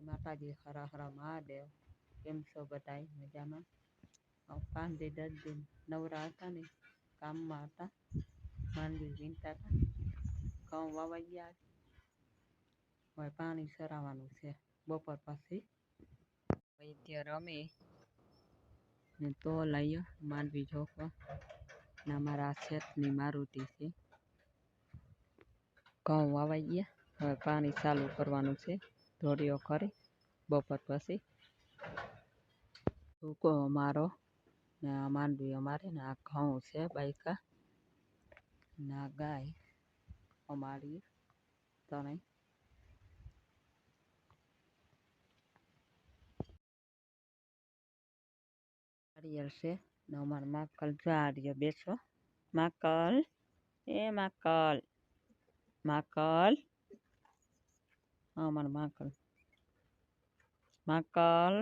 માતાજી હર હર મહાદેવ. કેમ છો બધાય મજામાં? 5 દી 10 દિન નવરા હતા ને, કામમાં હતા, માંડવી વીણતા હતા, ઘઉં વાવાઈ ગયા. હવે પાણી સરાવાનું છે બપોર પછી. અત્યારે અમે તો લઈએ માંડવી જોખવા ને અમારા શેઠની મારુતિ છે. ઘઉં વાવાઈ ગયા, હવે પાણી ચાલુ કરવાનું છે. ધોળીઓ કરી બપોર પછી સૂકો અમારો ને આ માંડવી અમારે ને આ ઘઉં છે બાયકા ને આ ગાય અમારી ત્રણેય. નારિયેળ છે ને અમારે માકલ જાડીએ બેસો. માકલ એ માકલ માકલ અમારે માકલ માકલ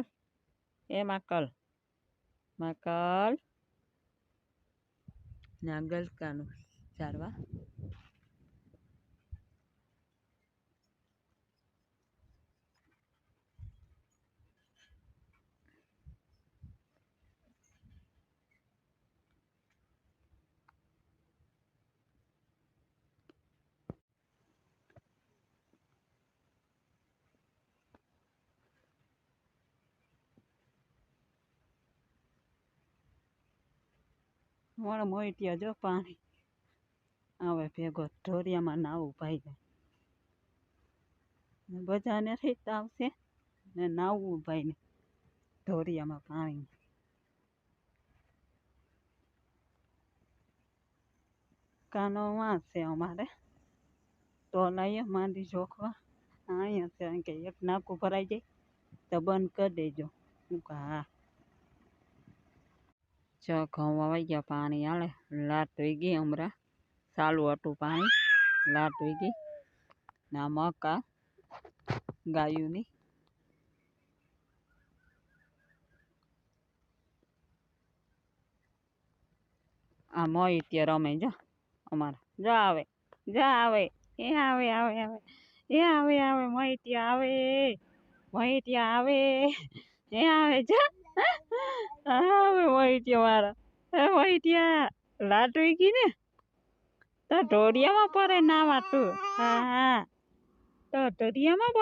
એ માકલ માકલ ને આ ગલકાનું ઝાડવા. મારા મોઈટિયા જો પાણી આવે ભેગો ઢોરિયામાં નાવું ભાઈ જાય. બધાને રીત આવશે ને નાવવું ભાઈ ને ઢોરિયામાં પાણી. કાનો વાં છે અમારે તો લઈએ માંડી જોખવા. અહીંયા છે કે એક નાકું ભરાઈ જાય તો બંધ કરી દેજો. હું હા જો ઘઉં વાવાઈ ગયા, પાણી હાલે, લાટ થઈ ગઈ હમણાં ચાલુ હતું પાણી, લાટ થઈ ગઈ ને આ મકા ગાયુંની. આ મોઈટિયા રમે જો અમારે જો આવે એ આવે આવે આવે એ આવે આવે મોઈટિયા આવે મોઈટિયા આવે એ આવે જો આવે મોઈટિયા મારા. એ મોઈટિયા લાટ થઈ ગઈ ને તો ઢોરિયામાં પડે નાવા તું. હા તો ઢોરિયામાં